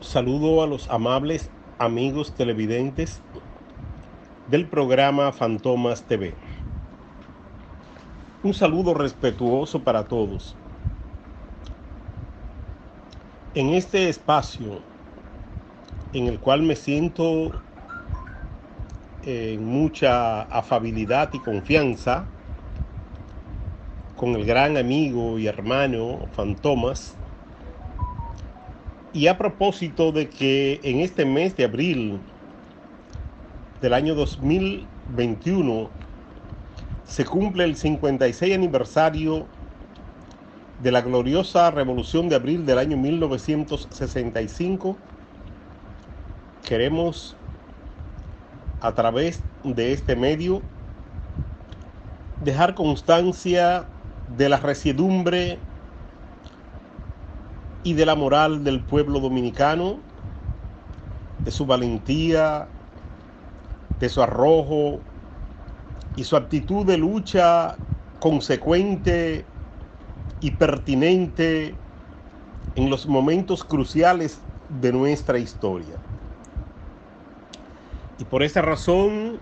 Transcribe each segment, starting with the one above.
Saludo a los amables amigos televidentes del programa Fantomas TV. Un saludo respetuoso para todos. En este espacio en el cual me siento en mucha afabilidad y confianza con el gran amigo y hermano Fantomas, y a propósito de que en este mes de abril del año 2021 se cumple el 56 aniversario de la gloriosa Revolución de Abril del año 1965, queremos a través de este medio dejar constancia de la resiedumbre y de la moral del pueblo dominicano, de su valentía, de su arrojo y su actitud de lucha consecuente y pertinente en los momentos cruciales de nuestra historia. Y por esa razón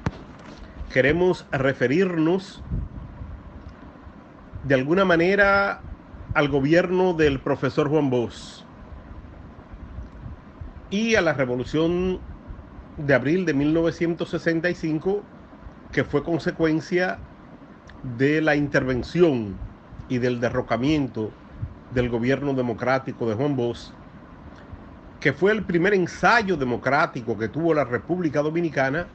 queremos referirnos de alguna manera al gobierno del profesor Juan Bosch y a la Revolución de Abril de 1965, que fue consecuencia de la intervención y del derrocamiento del gobierno democrático de Juan Bosch, que fue el primer ensayo democrático que tuvo la República Dominicana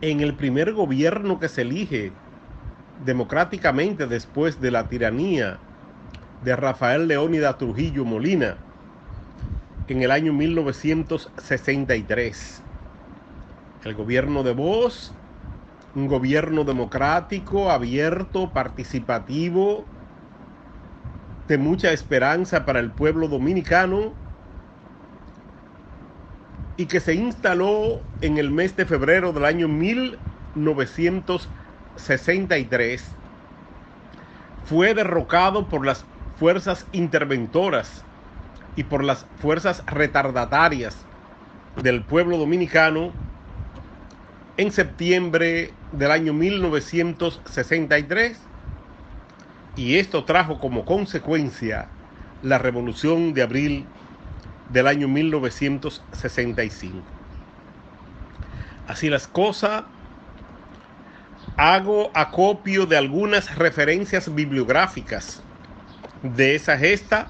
en el primer gobierno que se elige democráticamente después de la tiranía de Rafael Leónidas Trujillo Molina en el año 1963. El gobierno de Bosch, un gobierno democrático, abierto, participativo, de mucha esperanza para el pueblo dominicano, y que se instaló en el mes de febrero del año 1963, fue derrocado por las fuerzas interventoras y por las fuerzas retardatarias del pueblo dominicano en septiembre del año 1963, y esto trajo como consecuencia la Revolución de Abril del año 1965. Así las cosas, hago acopio de algunas referencias bibliográficas de esa gesta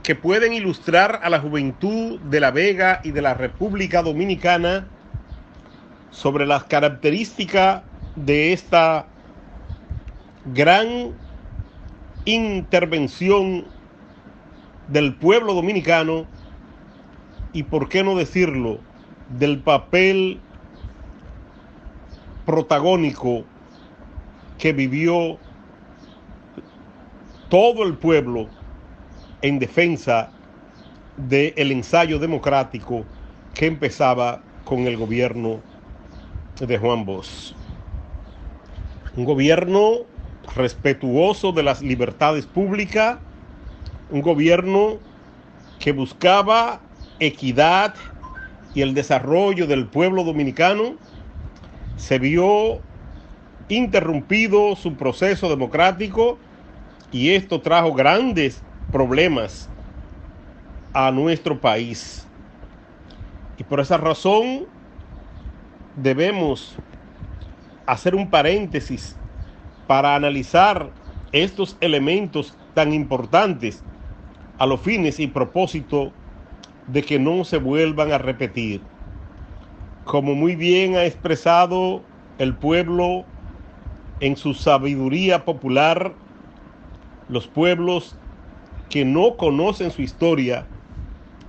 que pueden ilustrar a la juventud de La Vega y de la República Dominicana sobre las características de esta gran intervención del pueblo dominicano y, por qué no decirlo, del papel protagónico que vivió todo el pueblo en defensa del ensayo democrático que empezaba con el gobierno de Juan Bosch. Un gobierno respetuoso de las libertades públicas, un gobierno que buscaba equidad y el desarrollo del pueblo dominicano. Se vio interrumpido su proceso democrático y esto trajo grandes problemas a nuestro país. Y por esa razón debemos hacer un paréntesis para analizar estos elementos tan importantes a los fines y propósito de que no se vuelvan a repetir. Como muy bien ha expresado el pueblo en su sabiduría popular, los pueblos que no conocen su historia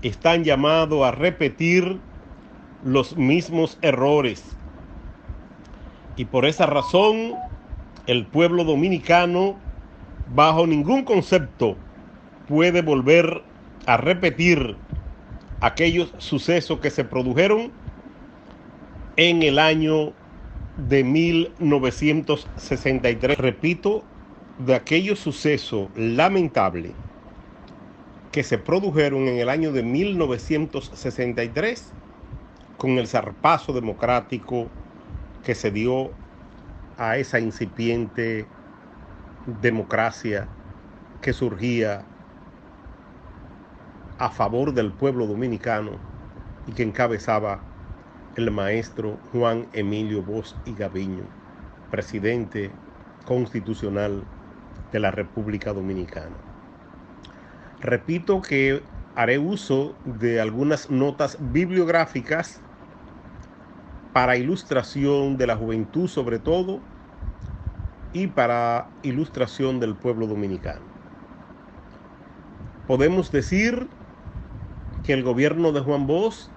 están llamados a repetir los mismos errores. Y por esa razón, el pueblo dominicano, bajo ningún concepto, puede volver a repetir aquellos sucesos que se produjeron en el año de 1963. Repito, de aquellos sucesos lamentables que se produjeron en el año de 1963 con el zarpazo democrático que se dio a esa incipiente democracia que surgía a favor del pueblo dominicano y que encabezaba el maestro Juan Emilio Bosch y Gaviño, presidente constitucional de la República Dominicana. Repito que haré uso de algunas notas bibliográficas para ilustración de la juventud sobre todo y para ilustración del pueblo dominicano. Podemos decir que el gobierno de Juan Bosch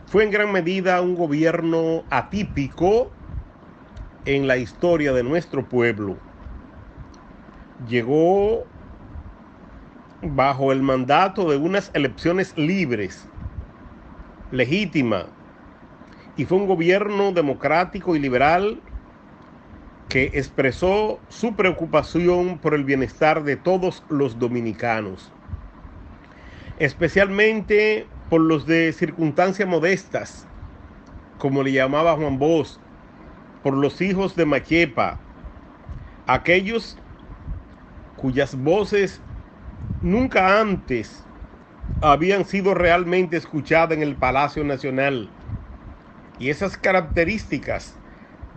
fue en gran medida un gobierno atípico en la historia de nuestro pueblo. Llegó bajo el mandato de unas elecciones libres, legítimas, y fue un gobierno democrático y liberal que expresó su preocupación por el bienestar de todos los dominicanos, especialmente por los de circunstancias modestas, como le llamaba Juan Bosch, por los hijos de Machepa, aquellos cuyas voces nunca antes habían sido realmente escuchadas en el Palacio Nacional. Y esas características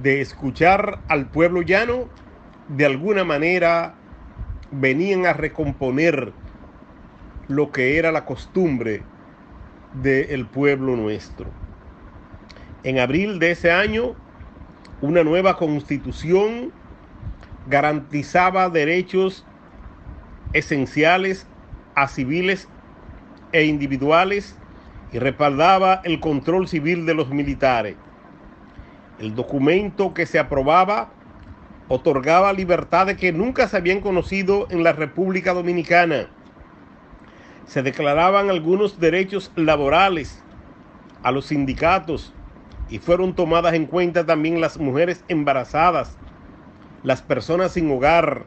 de escuchar al pueblo llano, de alguna manera venían a recomponer lo que era la costumbre del pueblo nuestro. En abril de ese año, una nueva constitución garantizaba derechos esenciales a civiles e individuales y respaldaba el control civil de los militares. El documento que se aprobaba otorgaba libertades que nunca se habían conocido en la República Dominicana. Se declaraban algunos derechos laborales a los sindicatos y fueron tomadas en cuenta también las mujeres embarazadas, las personas sin hogar,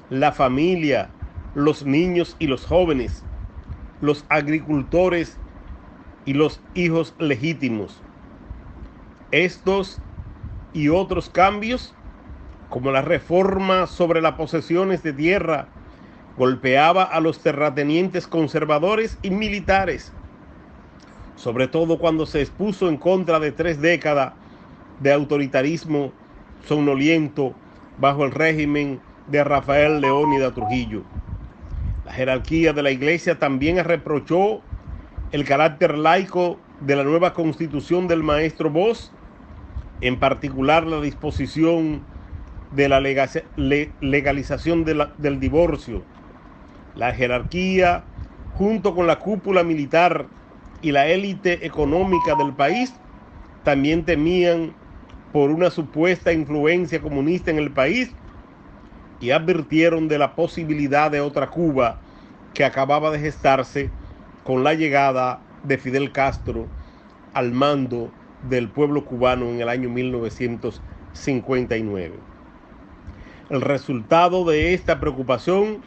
la familia, los niños y los jóvenes, los agricultores y los hijos legítimos. Estos y otros cambios, como la reforma sobre las posesiones de tierra, golpeaba a los terratenientes conservadores y militares, sobre todo cuando se expuso en contra de 3 décadas de autoritarismo somnoliento bajo el régimen de Rafael Leónidas Trujillo. La jerarquía de la Iglesia también reprochó el carácter laico de la nueva constitución del maestro Bosch, en particular la disposición de la legalización del divorcio. La jerarquía, junto con la cúpula militar y la élite económica del país, también temían por una supuesta influencia comunista en el país y advirtieron de la posibilidad de otra Cuba que acababa de gestarse con la llegada de Fidel Castro al mando del pueblo cubano en el año 1959. El resultado de esta preocupación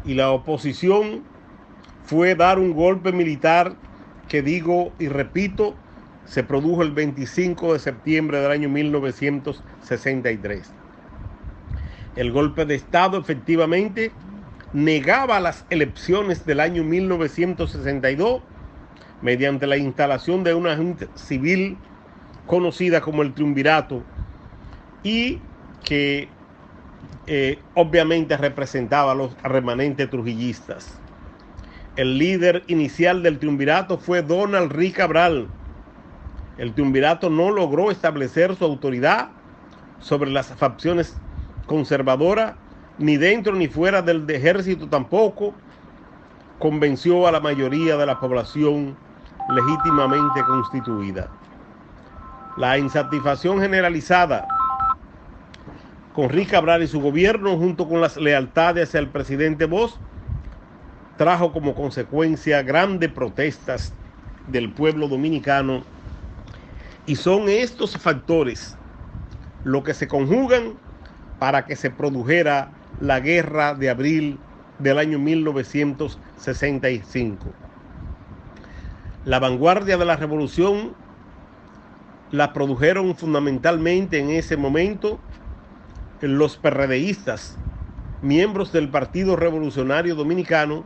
y la oposición fue dar un golpe militar que, digo y repito, se produjo el 25 de septiembre del año 1963. El golpe de Estado efectivamente negaba las elecciones del año 1962 mediante la instalación de una junta civil conocida como el Triunvirato y que obviamente representaba a los remanentes trujillistas. El líder inicial del Triunvirato fue Donald Rí Cabral. El Triunvirato no logró establecer su autoridad sobre las facciones conservadoras, ni dentro ni fuera del ejército tampoco convenció a la mayoría de la población legítimamente constituida. La insatisfacción generalizada con Rí Cabral y su gobierno, junto con las lealtades hacia el presidente Bosch, trajo como consecuencia grandes protestas del pueblo dominicano, y son estos factores los que se conjugan para que se produjera la guerra de abril del año 1963 1965. La vanguardia de la revolución la produjeron fundamentalmente en ese momento los PRDistas, miembros del Partido Revolucionario Dominicano,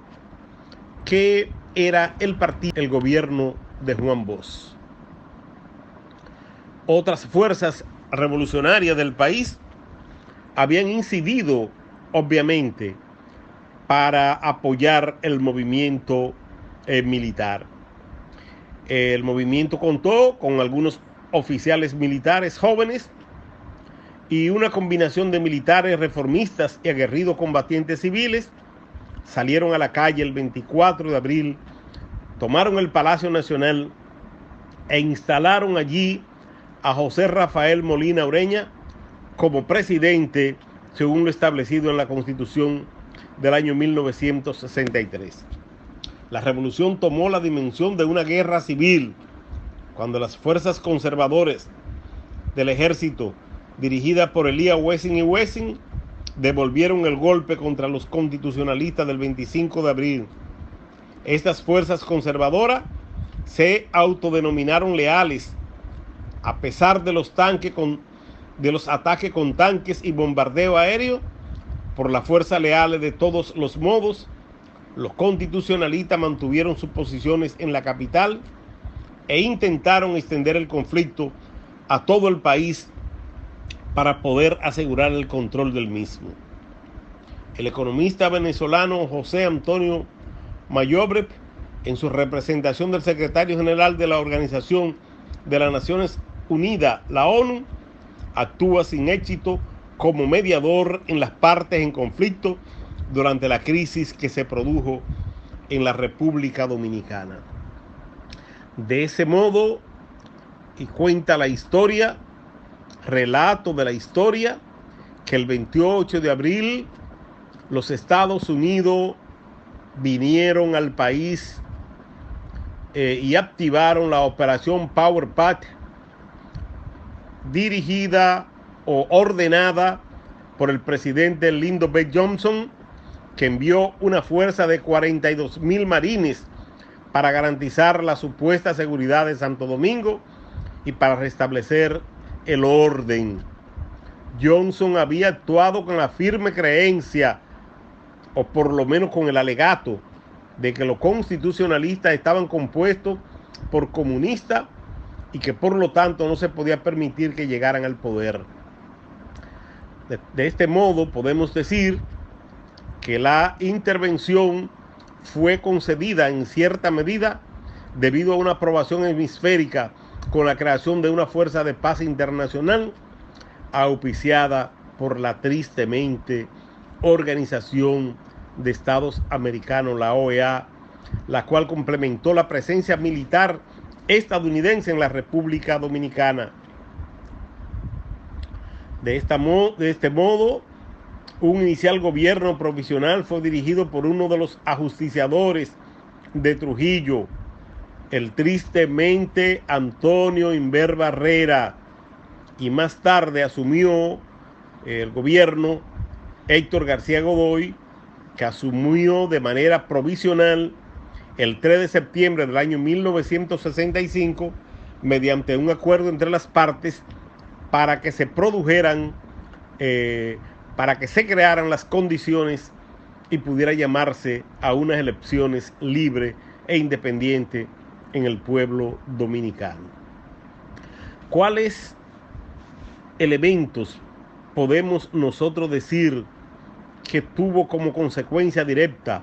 que era el gobierno de Juan Bosch. Otras fuerzas revolucionarias del país habían incidido, obviamente, para apoyar el movimiento militar. El movimiento contó con algunos oficiales militares jóvenes y una combinación de militares reformistas y aguerridos combatientes civiles. Salieron a la calle el 24 de abril, tomaron el Palacio Nacional e instalaron allí a José Rafael Molina Ureña como presidente, según lo establecido en la Constitución del año 1963. La revolución tomó la dimensión de una guerra civil cuando las fuerzas conservadoras del ejército, dirigidas por Elías Wessing y Wessing, devolvieron el golpe contra los constitucionalistas del 25 de abril. Estas fuerzas conservadoras se autodenominaron leales a pesar de los ataques con tanques y bombardeo aéreo por la fuerza leal. De todos los modos, los constitucionalistas mantuvieron sus posiciones en la capital e intentaron extender el conflicto a todo el país para poder asegurar el control del mismo. El economista venezolano José Antonio Mayobrep, en su representación del secretario general de la Organización de las Naciones Unidas, la ONU, actúa sin éxito como mediador en las partes en conflicto durante la crisis que se produjo en la República Dominicana. De ese modo, y cuenta la historia, relato de la historia, que el 28 de abril los Estados Unidos vinieron al país y activaron la operación Power Pack, dirigida o ordenada por el presidente Lyndon B. Johnson, que envió una fuerza de 42,000 marines para garantizar la supuesta seguridad de Santo Domingo y para restablecer el orden. Johnson había actuado con la firme creencia, o por lo menos con el alegato, de que los constitucionalistas estaban compuestos por comunistas y que por lo tanto no se podía permitir que llegaran al poder. De este modo podemos decir que la intervención fue concedida en cierta medida debido a una aprobación hemisférica con la creación de una fuerza de paz internacional auspiciada por la tristemente Organización de Estados Americanos, la OEA, la cual complementó la presencia militar estadounidense en la República Dominicana. De este modo, un inicial gobierno provisional fue dirigido por uno de los ajusticiadores de Trujillo, el tristemente Antonio Inver Barrera, y más tarde asumió el gobierno Héctor García Godoy, que asumió de manera provisional el 3 de septiembre del año 1965 mediante un acuerdo entre las partes para que se produjeran, para que se crearan las condiciones y pudiera llamarse a unas elecciones libres e independientes en el pueblo dominicano. ¿Cuáles elementos podemos nosotros decir que tuvo como consecuencia directa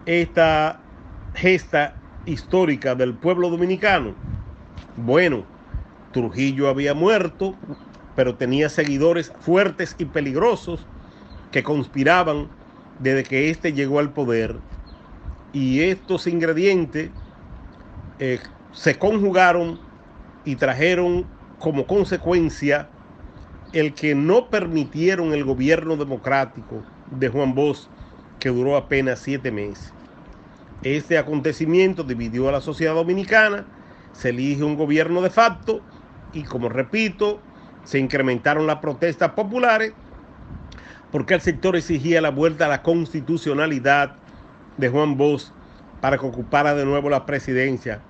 esta gesta histórica del pueblo dominicano? Bueno, Trujillo había muerto, pero tenía seguidores fuertes y peligrosos que conspiraban desde que éste llegó al poder, y estos ingredientes se conjugaron y trajeron como consecuencia el que no permitieron el gobierno democrático de Juan Bosch, que duró apenas 7 meses. Este acontecimiento dividió a la sociedad dominicana, se elige un gobierno de facto y, como repito, se incrementaron las protestas populares porque el sector exigía la vuelta a la constitucionalidad de Juan Bosch para que ocupara de nuevo la presidencia,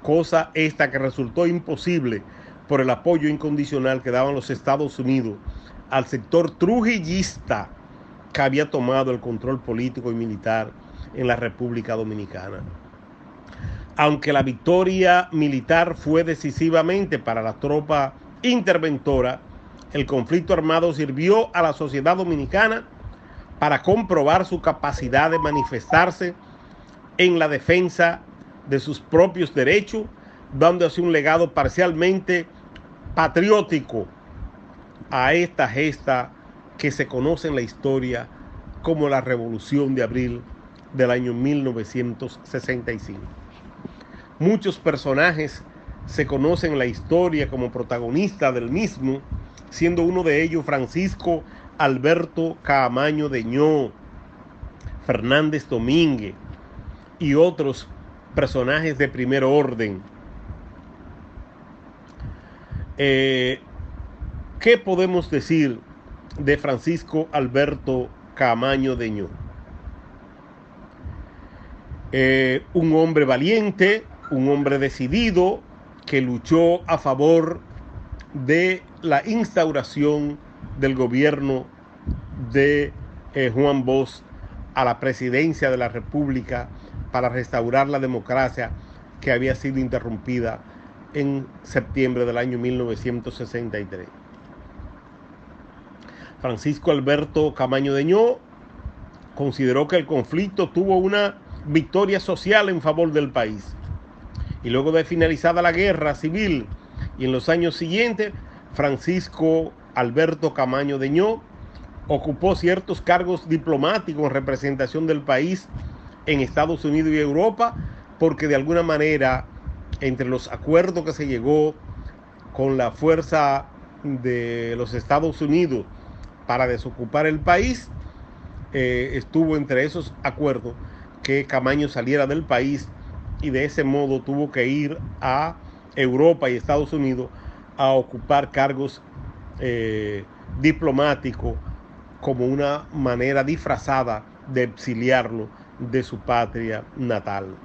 cosa esta que resultó imposible por el apoyo incondicional que daban los Estados Unidos al sector trujillista que había tomado el control político y militar en la República Dominicana. Aunque la victoria militar fue decisivamente para la tropa interventora, el conflicto armado sirvió a la sociedad dominicana para comprobar su capacidad de manifestarse en la defensa de sus propios derechos, dando así un legado parcialmente patriótico a esta gesta que se conoce en la historia como la Revolución de Abril del año 1965. Muchos personajes se conocen en la historia como protagonistas del mismo, siendo uno de ellos Francisco Alberto Caamaño Deñó, Fernández Domínguez y otros personajes de primer orden. ¿Qué podemos decir de Francisco Alberto Caamaño Deñó? Un hombre valiente, un hombre decidido, que luchó a favor de la instauración del gobierno de Juan Bosch a la presidencia de la República para restaurar la democracia que había sido interrumpida en septiembre del año 1963. Francisco Alberto Caamaño Deñó consideró que el conflicto tuvo una victoria social en favor del país. Y luego de finalizada la guerra civil y en los años siguientes, Francisco Alberto Caamaño Deñó ocupó ciertos cargos diplomáticos en representación del país en Estados Unidos y Europa, porque de alguna manera, entre los acuerdos que se llegó con la fuerza de los Estados Unidos para desocupar el país, estuvo entre esos acuerdos que Caamaño saliera del país, y de ese modo tuvo que ir a Europa y Estados Unidos a ocupar cargos diplomáticos como una manera disfrazada de exiliarlo de su patria natal.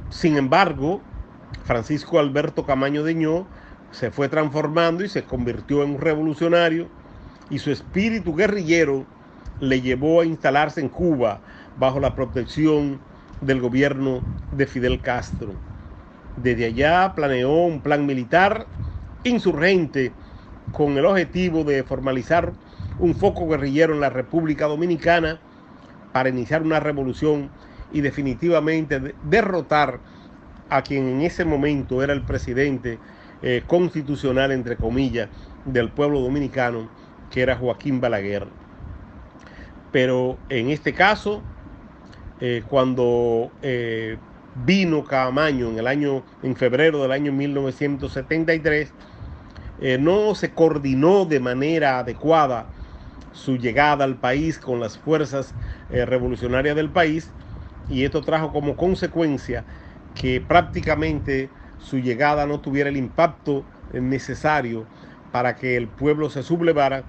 Sin embargo, Francisco Alberto Caamaño Deñó se fue transformando y se convirtió en un revolucionario, y su espíritu guerrillero le llevó a instalarse en Cuba bajo la protección del gobierno de Fidel Castro. Desde allá planeó un plan militar insurgente con el objetivo de formalizar un foco guerrillero en la República Dominicana para iniciar una revolución y definitivamente derrotar a quien en ese momento era el presidente constitucional, entre comillas, del pueblo dominicano, que era Joaquín Balaguer. Pero en este caso, cuando vino Caamaño en febrero del año 1973, no se coordinó de manera adecuada su llegada al país con las fuerzas revolucionarias del país, y esto trajo como consecuencia que prácticamente su llegada no tuviera el impacto necesario para que el pueblo se sublevara,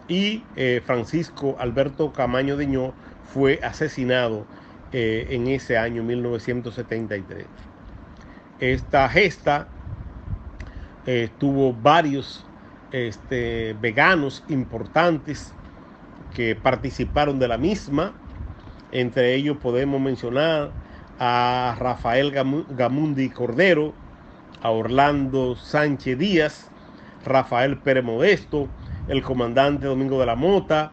y Francisco Alberto Caamaño Deñó fue asesinado en ese año 1973. Esta gesta tuvo varios veganos importantes que participaron de la misma. Entre ellos podemos mencionar a Rafael Gamundi Cordero, a Orlando Sánchez Díaz, Rafael Pérez Modesto, el comandante Domingo de la Mota,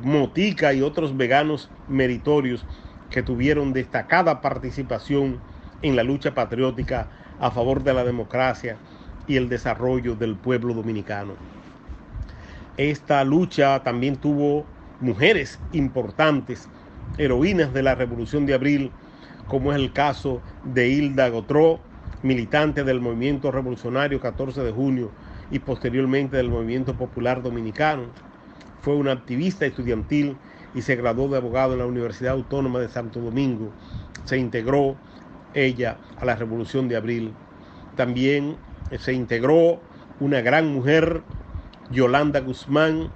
Motica y otros veganos meritorios que tuvieron destacada participación en la lucha patriótica a favor de la democracia y el desarrollo del pueblo dominicano. Esta lucha también tuvo mujeres importantes, heroínas de la Revolución de Abril, como es el caso de Hilda Gotró, militante del movimiento revolucionario 14 de junio y posteriormente del movimiento popular dominicano. Fue una activista estudiantil y se graduó de abogado en la Universidad Autónoma de Santo Domingo. Se integró ella a la Revolución de Abril. También se integró una gran mujer, Yolanda Guzmán,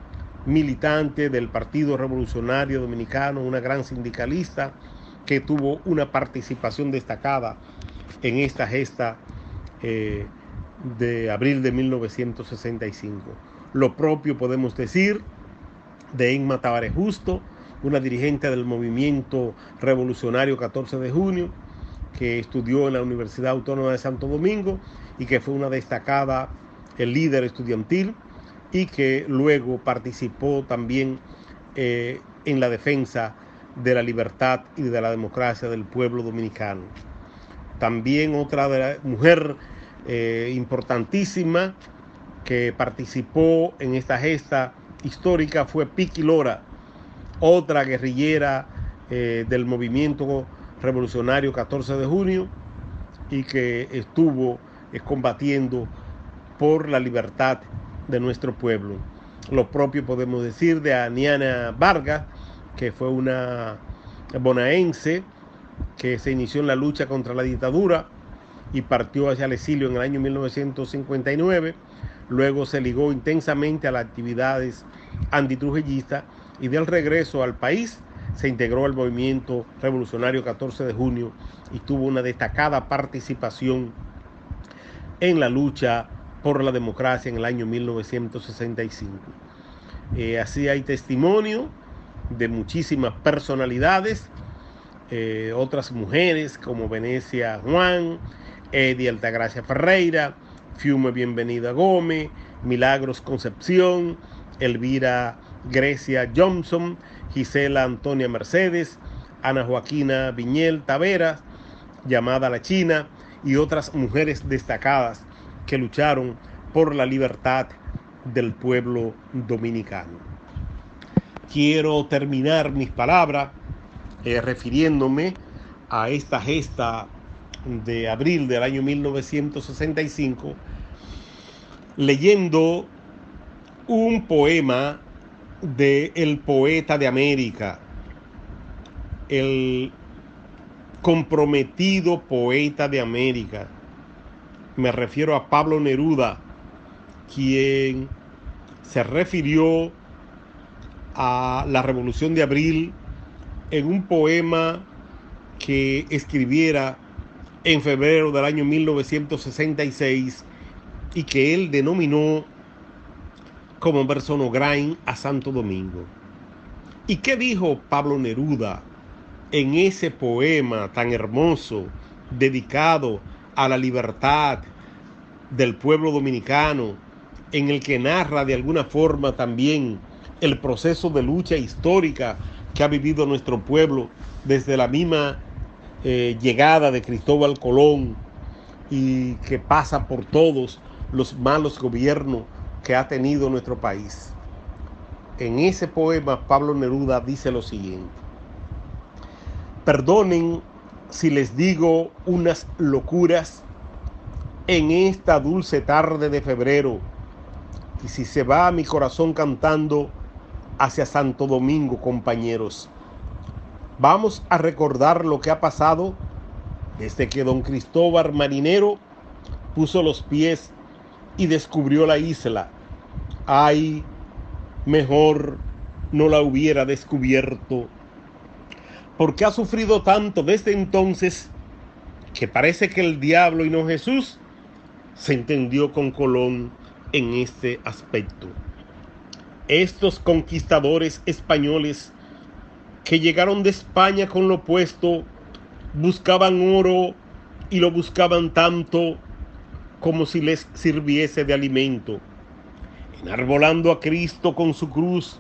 militante del Partido Revolucionario Dominicano, una gran sindicalista que tuvo una participación destacada en esta gesta de abril de 1965. Lo propio podemos decir de Inma Tabaré Justo, una dirigente del movimiento revolucionario 14 de junio, que estudió en la Universidad Autónoma de Santo Domingo y que fue una destacada líder estudiantil y que luego participó también en la defensa de la libertad y de la democracia del pueblo dominicano. También otra mujer importantísima que participó en esta gesta histórica fue Piqui Lora, otra guerrillera del movimiento revolucionario 14 de junio y que estuvo combatiendo por la libertad de nuestro pueblo. Lo propio podemos decir de Aniana Vargas, que fue una bonaerense que se inició en la lucha contra la dictadura y partió hacia el exilio en el año 1959. Luego se ligó intensamente a las actividades antitrujillistas y del regreso al país se integró al movimiento revolucionario 14 de junio y tuvo una destacada participación en la lucha por la democracia en el año 1965. Así hay testimonio de muchísimas personalidades, otras mujeres como Venecia Juan, Eddie Altagracia Ferreira, Fiume Bienvenida Gómez, Milagros Concepción, Elvira Grecia Johnson, Gisela Antonia Mercedes, Ana Joaquina Viñel Taveras, llamada La China, y otras mujeres destacadas que lucharon por la libertad del pueblo dominicano. Quiero terminar mis palabras refiriéndome a esta gesta de abril del año 1965, leyendo un poema de el poeta de América, el comprometido poeta de América. Me refiero a Pablo Neruda, quien se refirió a la Revolución de Abril en un poema que escribiera en febrero del año 1966 y que él denominó como verso no grain a Santo Domingo. ¿Y qué dijo Pablo Neruda en ese poema tan hermoso dedicado a la libertad del pueblo dominicano, en el que narra de alguna forma también el proceso de lucha histórica que ha vivido nuestro pueblo desde la misma llegada de Cristóbal Colón y que pasa por todos los malos gobiernos que ha tenido nuestro país? En ese poema Pablo Neruda dice lo siguiente: perdonen si les digo unas locuras en esta dulce tarde de febrero, y si se va mi corazón cantando hacia Santo Domingo, compañeros. Vamos a recordar lo que ha pasado desde que don Cristóbal Marinero puso los pies y descubrió la isla. Ay, mejor no la hubiera descubierto, porque ha sufrido tanto desde entonces que parece que el diablo y no Jesús se entendió con Colón en este aspecto. Estos conquistadores españoles que llegaron de España con lo opuesto buscaban oro y lo buscaban tanto como si les sirviese de alimento. Enarbolando a Cristo con su cruz,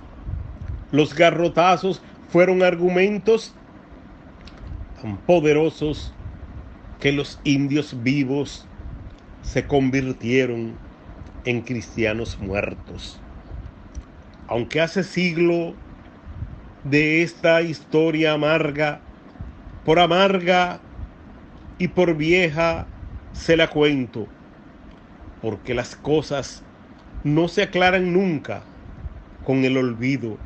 los garrotazos fueron argumentos tan poderosos que los indios vivos se convirtieron en cristianos muertos. Aunque hace siglo de esta historia amarga, por amarga y por vieja se la cuento, porque las cosas no se aclaran nunca con el olvido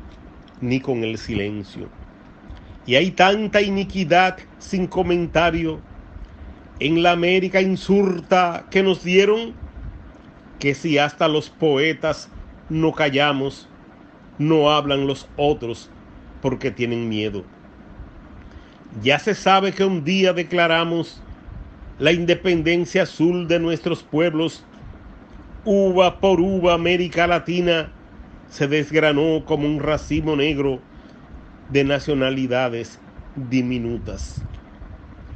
ni con el silencio. Y hay tanta iniquidad sin comentario en la América insurta que nos dieron, que si hasta los poetas no callamos, no hablan los otros porque tienen miedo. Ya se sabe que un día declaramos la independencia azul de nuestros pueblos. Uva por uva, América Latina se desgranó como un racimo negro de nacionalidades diminutas,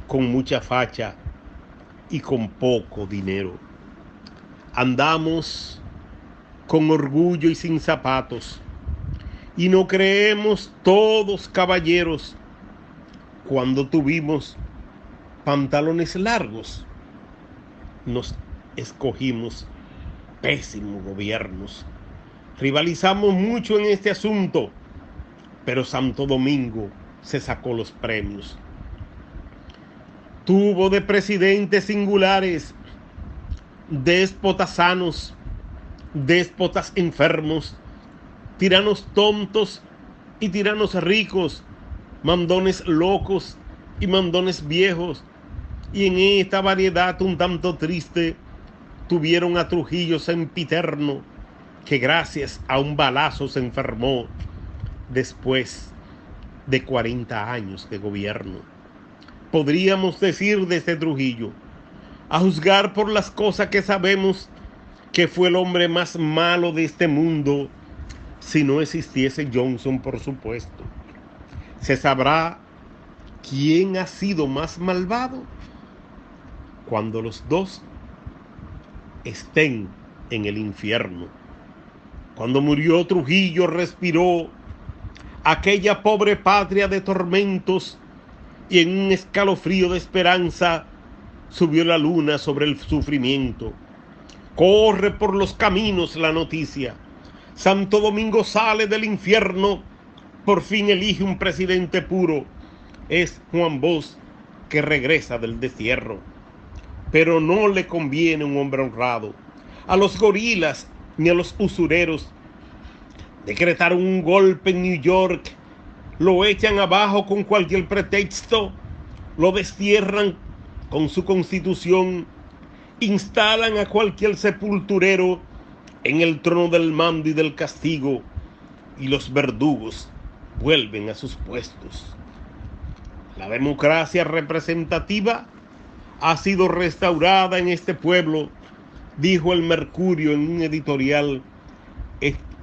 con mucha facha y con poco dinero. Andamos con orgullo y sin zapatos, y no creemos todos caballeros cuando tuvimos pantalones largos. Nos escogimos pésimos gobiernos. Rivalizamos mucho en este asunto, pero Santo Domingo se sacó los premios. Tuvo de presidentes singulares, déspotas sanos, déspotas enfermos, tiranos tontos y tiranos ricos, mandones locos y mandones viejos, y en esta variedad un tanto triste tuvieron a Trujillo sempiterno, que gracias a un balazo se enfermó después de 40 años de gobierno. Podríamos decir desde Trujillo, a juzgar por las cosas que sabemos, que fue el hombre más malo de este mundo, si no existiese Johnson, por supuesto. Se sabrá quién ha sido más malvado cuando los dos estén en el infierno. Cuando murió Trujillo, respiró aquella pobre patria de tormentos, y en un escalofrío de esperanza subió la luna sobre el sufrimiento. Corre por los caminos la noticia: Santo Domingo sale del infierno, por fin elige un presidente puro. Es Juan Bosch, que regresa del destierro. Pero no le conviene un hombre honrado. A los gorilas ni a los usureros. Decretaron un golpe en New York, lo echan abajo con cualquier pretexto, lo destierran con su constitución, instalan a cualquier sepulturero en el trono del mando y del castigo, y los verdugos vuelven a sus puestos. La democracia representativa ha sido restaurada en este pueblo, dijo el Mercurio en un editorial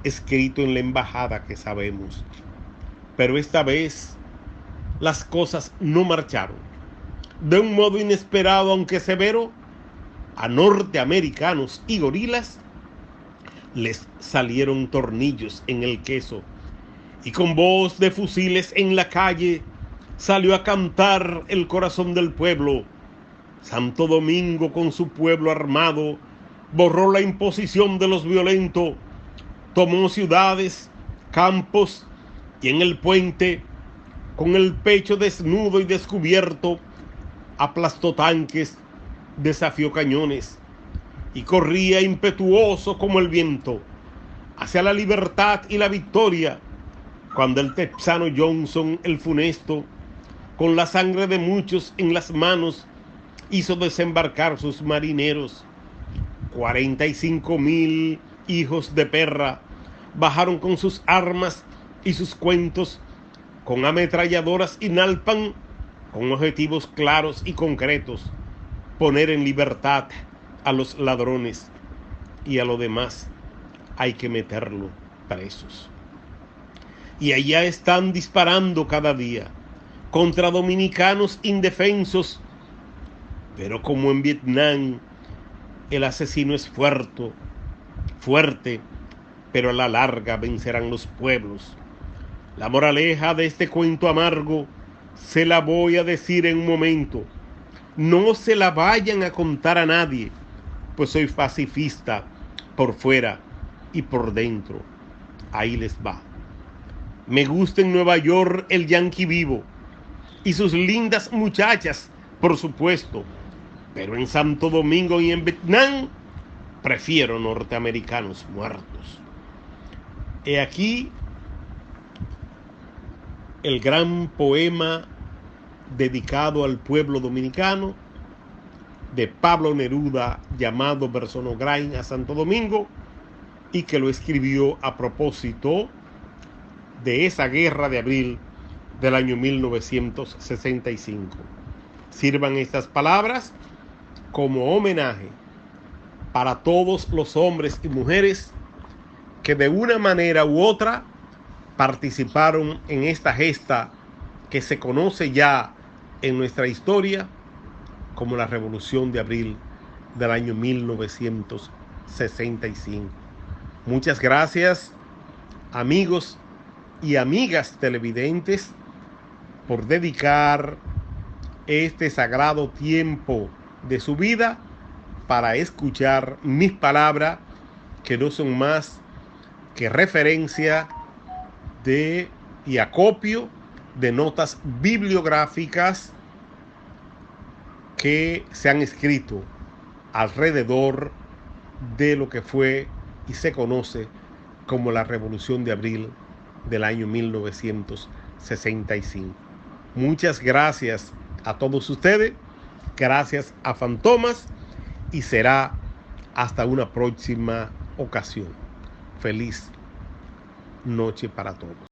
escrito en la embajada que sabemos. Pero esta vez las cosas no marcharon. De un modo inesperado, aunque severo, a norteamericanos y gorilas les salieron tornillos en el queso, y con voz de fusiles en la calle salió a cantar el corazón del pueblo. Santo Domingo, con su pueblo armado, borró la imposición de los violentos, tomó ciudades, campos, y en el puente, con el pecho desnudo y descubierto, aplastó tanques, desafió cañones, y corría impetuoso como el viento hacia la libertad y la victoria, cuando el texano Johnson, el funesto, con la sangre de muchos en las manos, hizo desembarcar sus marineros. 45,000 hijos de perra bajaron con sus armas y sus cuentos, con ametralladoras y nalpan, con objetivos claros y concretos: poner en libertad a los ladrones, y a lo demás hay que meterlo presos. Y allá están disparando cada día contra dominicanos indefensos, pero como en Vietnam, el asesino es fuerte, pero a la larga vencerán los pueblos. La moraleja de este cuento amargo se la voy a decir en un momento. No se la vayan a contar a nadie, pues soy pacifista por fuera y por dentro. Ahí les va. Me gusta en Nueva York el yanqui vivo y sus lindas muchachas, por supuesto, pero en Santo Domingo y en Vietnam prefiero norteamericanos muertos. He aquí el gran poema dedicado al pueblo dominicano de Pablo Neruda, llamado Versonograin a Santo Domingo, y que lo escribió a propósito de esa guerra de abril del año 1965. Sirvan estas palabras como homenaje para todos los hombres y mujeres que de una manera u otra participaron en esta gesta que se conoce ya en nuestra historia como la Revolución de Abril del año 1965. Muchas gracias, amigos y amigas televidentes, por dedicar este sagrado tiempo de su vida para escuchar mis palabras, que no son más que referencia y acopio de notas bibliográficas que se han escrito alrededor de lo que fue y se conoce como la Revolución de Abril del año 1965. Muchas gracias a todos ustedes, gracias a Fantomas, y será hasta una próxima ocasión. Feliz noche para todos.